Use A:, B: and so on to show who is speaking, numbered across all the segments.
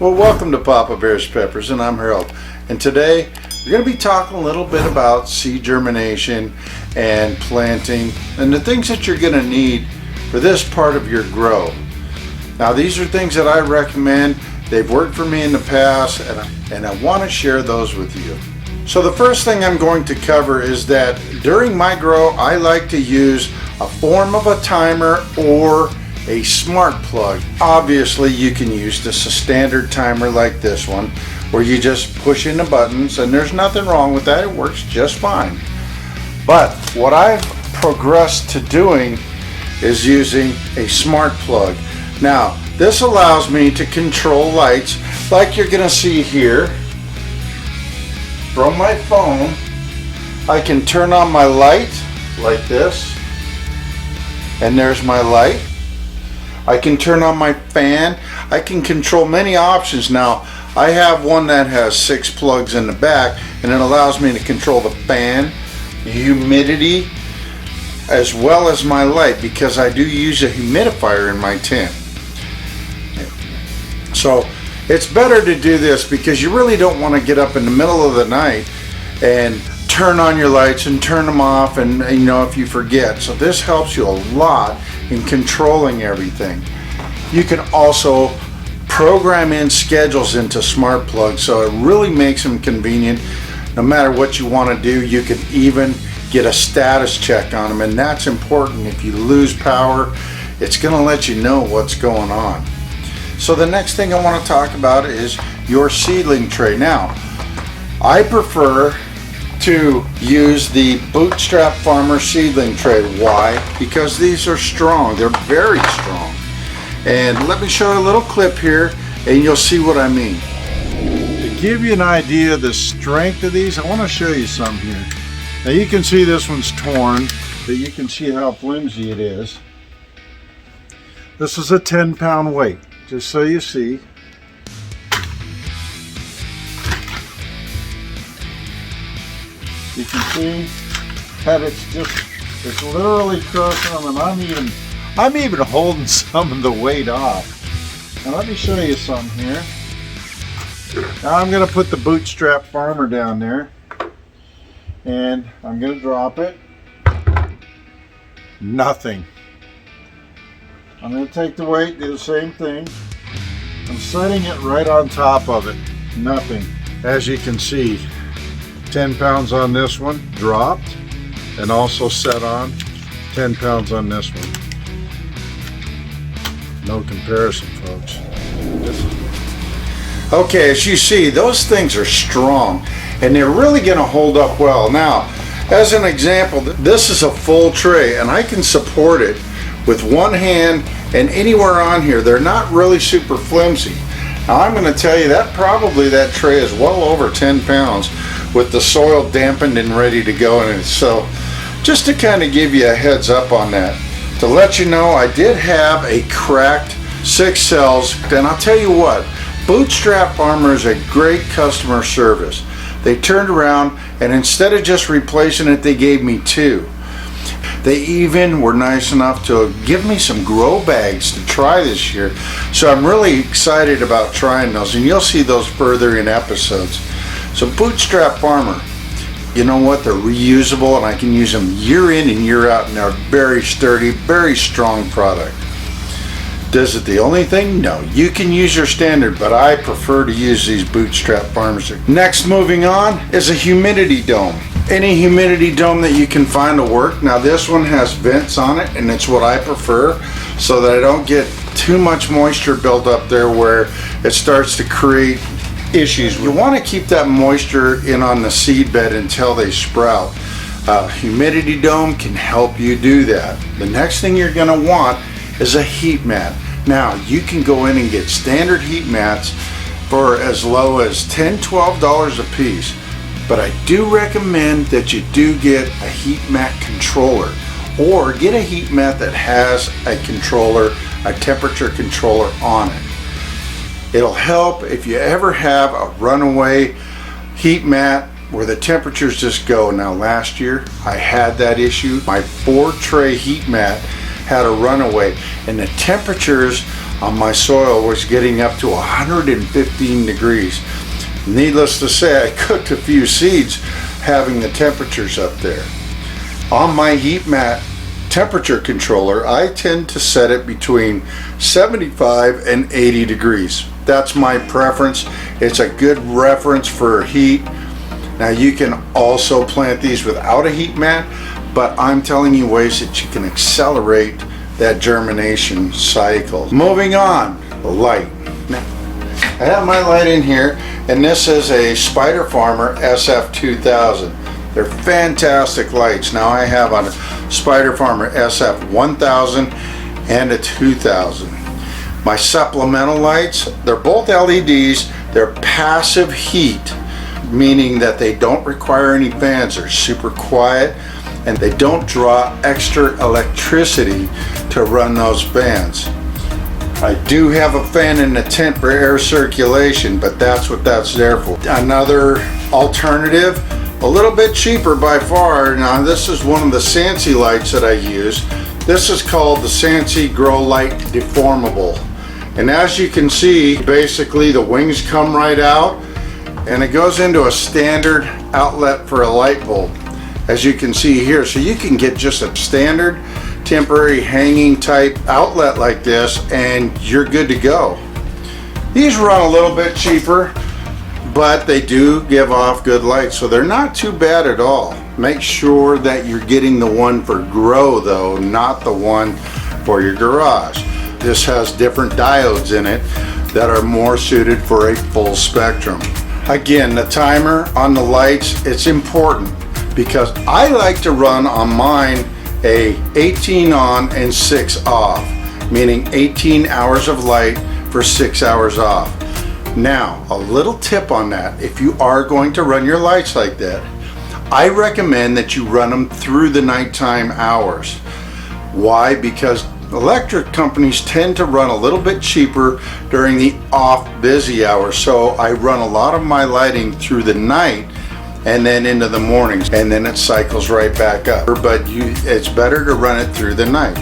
A: Well, welcome to Papa Bear's Peppers, and I'm Harold. And today we're going to be talking a little bit about seed germination and planting and the things that you're going to need for this part of your grow. Now, these are things that I recommend. They've worked for me in the past, and I want to share those with you. So the first thing I'm going to cover is that during my grow, I like to use a form of a timer or a smart plug. Obviously, you can use just a standard timer like this one, where you just push in the buttons, and there's nothing wrong with that. It works just fine. But what I've progressed to doing is using a smart plug. Now, this allows me to control lights like you're gonna see here. From my phone, I can turn on my light like this, and there's my light. I can turn on my fan. I can control many options. Now, I have one that has 6 plugs in the back, and it allows me to control the fan, the humidity, as well as my light, because I do use a humidifier in my tent. So it's better to do this because you really don't want to get up in the middle of the night and turn on your lights and turn them off, and you know, if you forget. So this helps you a lot in controlling everything. You can also program in schedules into smart plugs, so it really makes them convenient. No matter what you want to do, you can even get a status check on them, and that's important. If you lose power, it's going to let you know what's going on. So the next thing I want to talk about is your seedling tray. Now, I prefer to use the Bootstrap Farmer seedling tray. Why? Because these are strong. They're very strong. And let me show you a little clip here, and you'll see what I mean. To give you an idea of the strength of these, I want to show you some here. Now you can see this one's torn, but you can see how flimsy it is. This is a 10-pound weight, just so you see. You can see that it's literally crushing them, and I'm even holding some of the weight off. Now let me show you some here. Now I'm going to put the Bootstrap Farmer down there, and I'm going to drop it. Nothing. I'm going to take the weight, do the same thing. I'm setting it right on top of it. Nothing. As you can see, 10 pounds on this one, dropped, and also set on 10 pounds on this one. No comparison, folks. Okay, as you see, those things are strong, and they're really going to hold up well. Now, as an example, this is a full tray, and I can support it with one hand and anywhere on here. They're not really super flimsy. Now, I'm going to tell you that probably that tray is well over 10 pounds with the soil dampened and ready to go in it. So just to kind of give you a heads up on that, to let you know, I did have a cracked 6 cells, and I'll tell you what, Bootstrap Farmer is a great customer service. They turned around, and instead of just replacing it, they gave me 2. They even were nice enough to give me some grow bags to try this year. So I'm really excited about trying those, and you'll see those further in episodes. So Bootstrap Farmer, you know what, they're reusable, and I can use them year in and year out, and they're very sturdy, very strong product. Does it the only thing? No. You can use your standard, but I prefer to use these Bootstrap Farmers. Next, moving on, is a humidity dome. Any humidity dome that you can find will work. Now this one has vents on it, and it's what I prefer, so that I don't get too much moisture built up there where it starts to create issues. You want to keep that moisture in on the seed bed until they sprout. Humidity dome can help you do that. The next thing you're going to want is a heat mat. Now you can go in and get standard heat mats for as low as $10–12 a piece, but I do recommend that you do get a heat mat controller, or get a heat mat that has a controller, a temperature controller on it. It'll help if you ever have a runaway heat mat where the temperatures just go. Now last year I had that issue. My 4-tray heat mat had a runaway, and the temperatures on my soil was getting up to 115 degrees. Needless to say, I cooked a few seeds having the temperatures up there. On my heat mat temperature controller, I tend to set it between 75 and 80 degrees. That's my preference. It's a good reference for heat. Now you can also plant these without a heat mat, but I'm telling you ways that you can accelerate that germination cycle. Moving on, the light. Now, I have my light in here, and this is a Spider Farmer SF2000. They're fantastic lights. Now I have a Spider Farmer SF1000 and a 2000. My supplemental lights, they're both LEDs. They're passive heat, meaning that they don't require any fans. They're super quiet and they don't draw extra electricity to run those fans. I do have a fan in the tent for air circulation, but that's what that's there for. Another alternative, a little bit cheaper by far. Now this is one of the SANSI lights that I use. This is called the SANSI Grow Light Deformable. And as you can see, basically the wings come right out and it goes into a standard outlet for a light bulb, as you can see here. So you can get just a standard temporary hanging type outlet like this and you're good to go. These run a little bit cheaper, but they do give off good light, so they're not too bad at all. Make sure that you're getting the one for grow though, not the one for your garage. This has different diodes in it that are more suited for a full spectrum. Again, the timer on the lights, it's important because I like to run on mine a 18 on and 6 off, meaning 18 hours of light for 6 hours off. Now, a little tip on that, if you are going to run your lights like that, I recommend that you run them through the nighttime hours. Why? Because electric companies tend to run a little bit cheaper during the off busy hours. So I run a lot of my lighting through the night and then into the mornings, and then it cycles right back up. But it's better to run it through the night.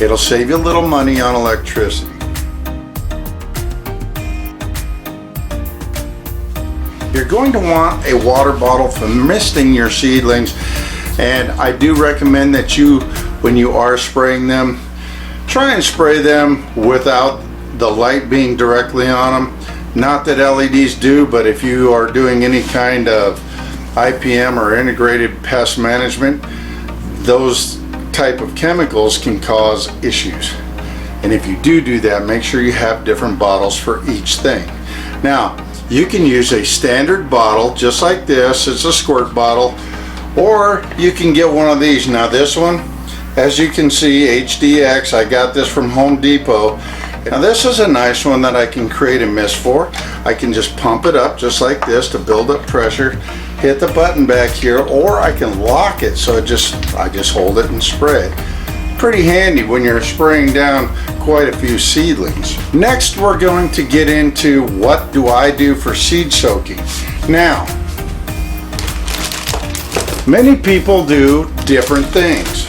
A: It'll save you a little money on electricity. You're going to want a water bottle for misting your seedlings, and I do recommend that you, when you are spraying them, try and spray them without the light being directly on them. Not that LEDs do, but if you are doing any kind of IPM or integrated pest management, those type of chemicals can cause issues. And if you do that, make sure you have different bottles for each thing. Now, you can use a standard bottle just like this. It's a squirt bottle, or you can get one of these. Now this one, as you can see, HDX, I got this from Home Depot. Now this is a nice one that I can create a mist for. I can just pump it up just like this to build up pressure, hit the button back here, or I can lock it so I just hold it and spray it. Pretty handy when you're spraying down quite a few seedlings. Next, we're going to get into what do I do for seed soaking. Now, many people do different things.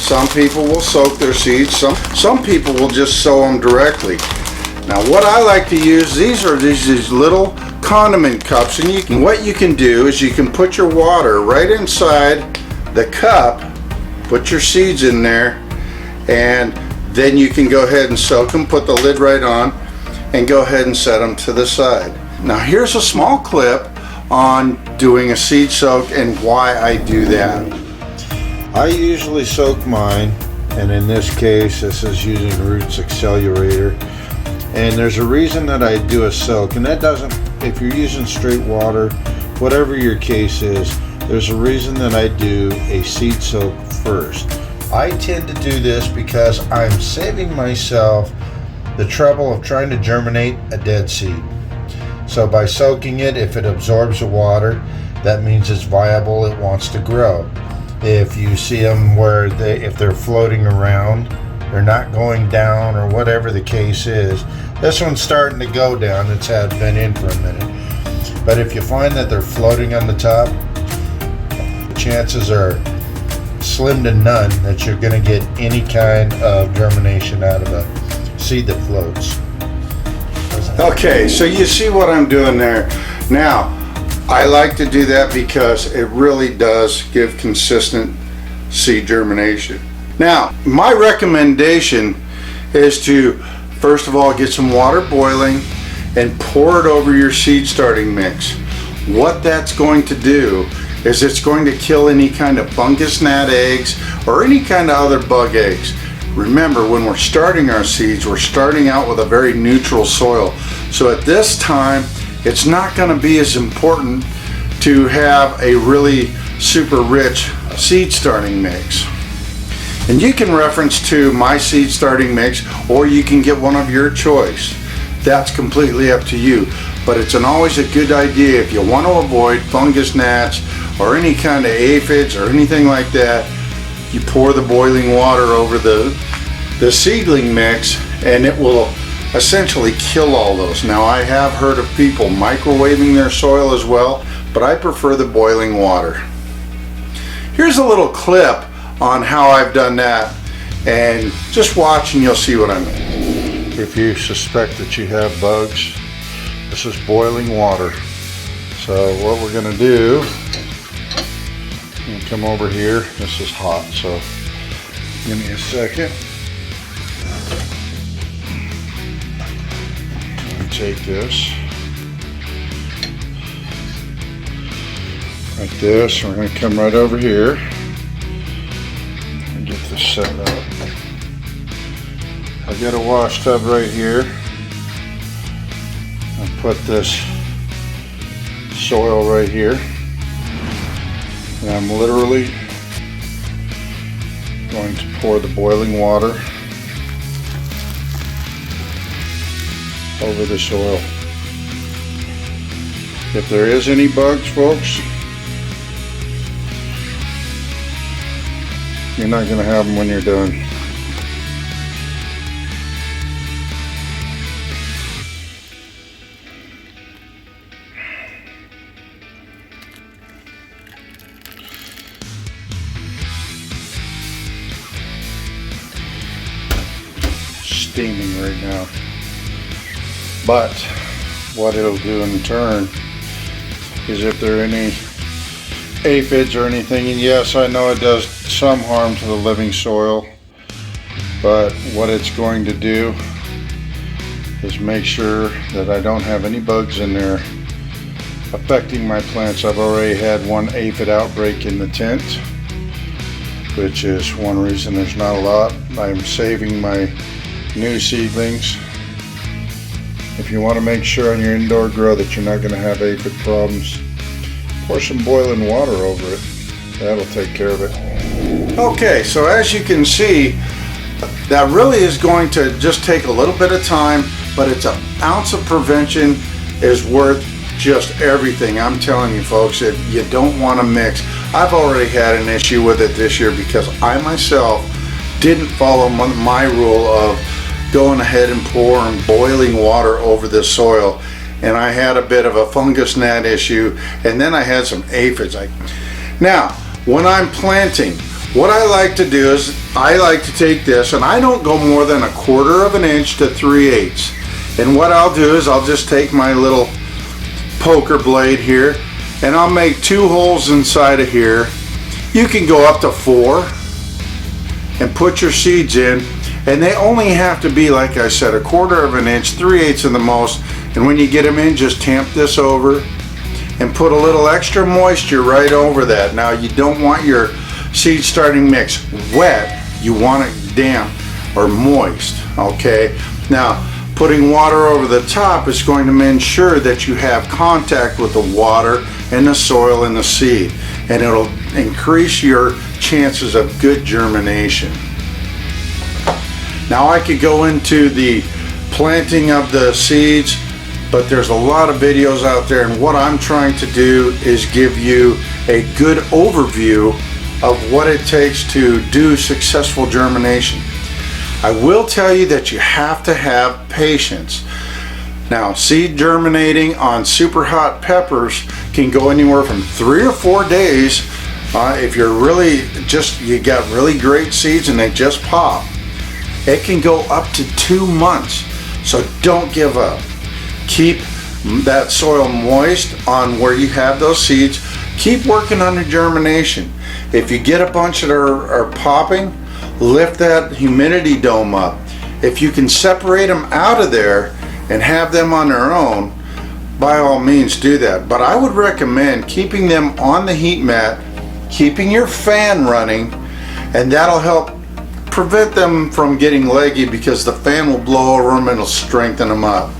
A: Some people will soak their seeds, some people will just sow them directly. Now what I like to use, these are these little condiment cups, and what you can do is you can put your water right inside the cup, put your seeds in there, and then you can go ahead and soak them, put the lid right on, and go ahead and set them to the side. Now here's a small clip on doing a seed soak and why I do that. I usually soak mine, and in this case this is using Roots Accelerator, and there's a reason that I do a soak, and that doesn't, if you're using straight water, whatever your case is, there's a reason that I do a seed soak first. I tend to do this because I'm saving myself the trouble of trying to germinate a dead seed. So by soaking it, if it absorbs the water, that means it's viable, it wants to grow. If you see them where if they're floating around, they're not going down or whatever the case is. This one's starting to go down, it's been in for a minute. But if you find that they're floating on the top, the chances are slim to none that you're going to get any kind of germination out of a
B: seed that floats.
A: Okay, so you see what I'm doing there. Now, I like to do that because it really does give consistent seed germination. Now, my recommendation is to, first of all, get some water boiling and pour it over your seed starting mix. What that's going to do is it's going to kill any kind of fungus gnat eggs or any kind of other bug eggs. Remember, when we're starting our seeds, we're starting out with a very neutral soil. So at this time, it's not going to be as important to have a really super rich seed starting mix. And you can reference to my seed starting mix, or you can get one of your choice. That's completely up to you. But it's always a good idea, if you want to avoid fungus gnats or any kind of aphids or anything like that, you pour the boiling water over the seedling mix, and it will essentially kill all those. Now, I have heard of people microwaving their soil as well, but I prefer the boiling water. Here's a little clip on how I've done that, and just watch and you'll see what I mean. If you suspect that you have bugs, this is boiling water. So what we're going to do, come over here. This is hot, so give me a second. Take this like this. We're going to come right over here and get this set up. I've got a wash tub right here. I'll put this soil right here, and I'm literally going to pour the boiling water over the soil. If there is any bugs, folks, you're not going to have them when you're done. Steaming right now. But what it'll do in turn is, if there are any aphids or anything, and yes, I know it does some harm to the living soil, but what it's going to do is make sure that I don't have any bugs in there affecting my plants. I've already had one aphid outbreak in the tent, which is one reason there's not a lot. I'm saving my new seedlings. If you want to make sure on your indoor grow that you're not going to have aphid problems, pour some boiling water over it. That'll take care of it. Okay, so as you can see, that really is going to just take a little bit of time, but it's an ounce of prevention is worth just everything. I'm telling you folks, that you don't want to mix. I've already had an issue with it this year because I myself didn't follow my rule of going ahead and pouring boiling water over the soil, and I had a bit of a fungus gnat issue, and then I had some aphids. Now, when I'm planting, what I like to do is I like to take this, and I don't go more than 1/4 of an inch to 3/8. And what I'll do is I'll just take my little poker blade here, and I'll make 2 holes inside of here. You can go up to 4 and put your seeds in, and they only have to be, like I said, 1/4 of an inch, 3/8 of the most. And when you get them in, just tamp this over and put a little extra moisture right over that. Now, you don't want your seed starting mix wet, you want it damp or moist, okay? Now, putting water over the top is going to ensure that you have contact with the water and the soil and the seed, and it'll increase your chances of good germination. Now, I could go into the planting of the seeds, but there's a lot of videos out there, and what I'm trying to do is give you a good overview of what it takes to do successful germination. I will tell you that you have to have patience. Now, seed germinating on super hot peppers can go anywhere from 3 or 4 days if you're really you got really great seeds and they just pop. It can go up to 2 months. So don't give up. Keep that soil moist on where you have those seeds. Keep working on the germination. If you get a bunch that are popping, lift that humidity dome up. If you can separate them out of there and have them on their own, by all means do that. But I would recommend keeping them on the heat mat, keeping your fan running, and that'll help prevent them from getting leggy, because the fan will blow over them and it'll strengthen them up.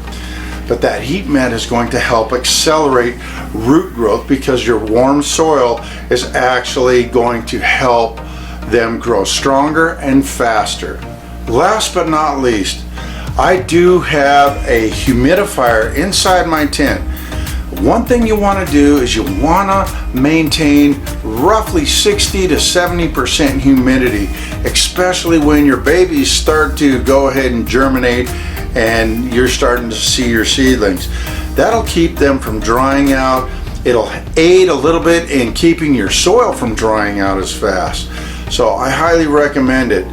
A: But that heat mat is going to help accelerate root growth, because your warm soil is actually going to help them grow stronger and faster. Last but not least, I do have a humidifier inside my tent. One thing you want to do is you want to maintain roughly 60 to 70% humidity, especially when your babies start to go ahead and germinate and you're starting to see your seedlings. That'll keep them from drying out. It'll aid a little bit in keeping your soil from drying out as fast. So I highly recommend it.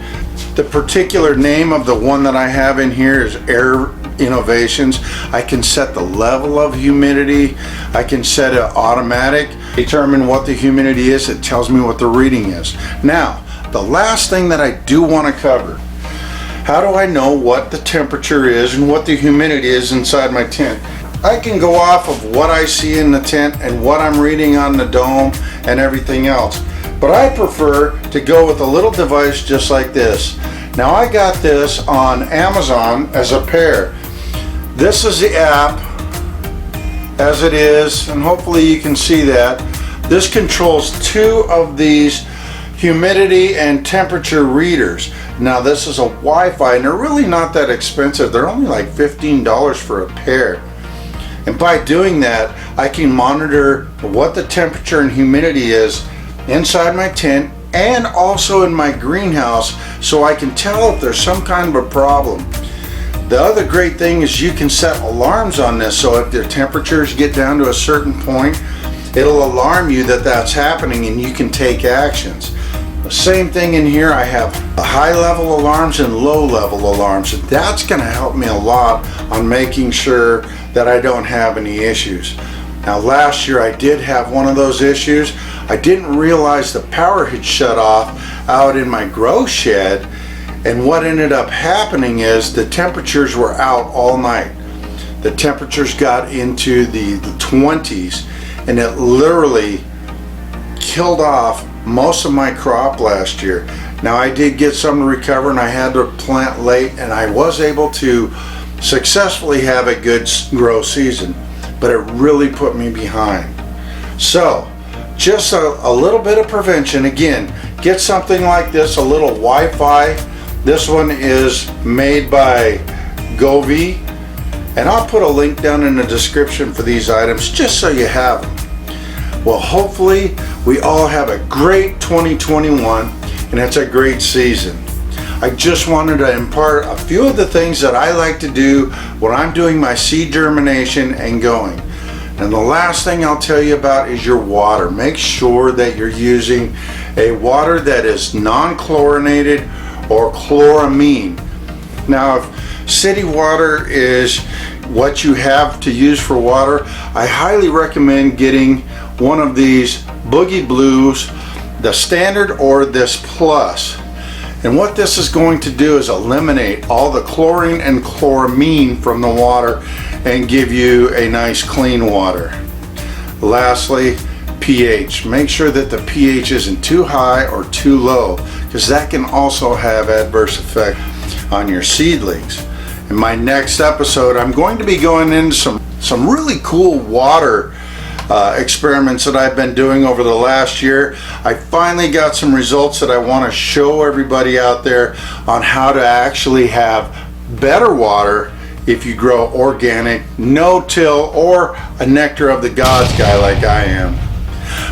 A: The particular name of the one that I have in here is Air Innovations. I can set the level of humidity. I can set it automatic, determine what the humidity is. It tells me what the reading is. Now, the last thing that I do want to cover, how do I know what the temperature is and what the humidity is inside my tent? I can go off of what I see in the tent and what I'm reading on the dome and everything else. But I prefer to go with a little device just like this. Now I got this on Amazon as a pair. This is the app as it is, and hopefully you can see that. This controls 2 of these humidity and temperature readers. Now this is a Wi-Fi, and they're really not that expensive. They're only like $15 for a pair. And by doing that, I can monitor what the temperature and humidity is inside my tent and also in my greenhouse, so I can tell if there's some kind of a problem. The other great thing is you can set alarms on this, so if the temperatures get down to a certain point, it'll alarm you that that's happening and you can take actions. The same thing in here, I have high level alarms and low level alarms, and that's going to help me a lot on making sure that I don't have any issues. Now last year I did have one of those issues. I didn't realize the power had shut off out in my grow shed, and what ended up happening is the temperatures were out all night. The temperatures got into the 20s, and it literally killed off most of my crop last year. Now I did get some to recover, and I had to plant late, and I was able to successfully have a good grow season, but it really put me behind. So just a little bit of prevention. Again, get something like this, a little Wi-Fi. This one is made by Govee, and I'll put a link down in the description for these items just so you have them. Well, hopefully we all have a great 2021, and it's a great season. I just wanted to impart a few of the things that I like to do when I'm doing my seed germination and going. And the last thing I'll tell you about is your water. Make sure that you're using a water that is non-chlorinated or chloramine. Now, if city water is what you have to use for water, I highly recommend getting one of these Boogie Blues, the standard or this plus. And what this is going to do is eliminate all the chlorine and chloramine from the water and give you a nice clean water. Lastly, pH. Make sure that the pH isn't too high or too low, because that can also have adverse effect on your seedlings. In my next episode, I'm going to be going into some really cool water experiments that I've been doing over the last year. I finally got some results that I want to show everybody out there on how to actually have better water if you grow organic, no-till, or a nectar of the gods guy like I am.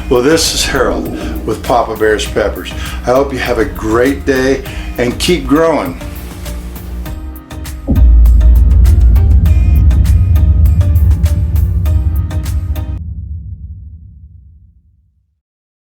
A: Well, this is Harold with Papa Bear's Peppers. I hope you have a great day and keep growing.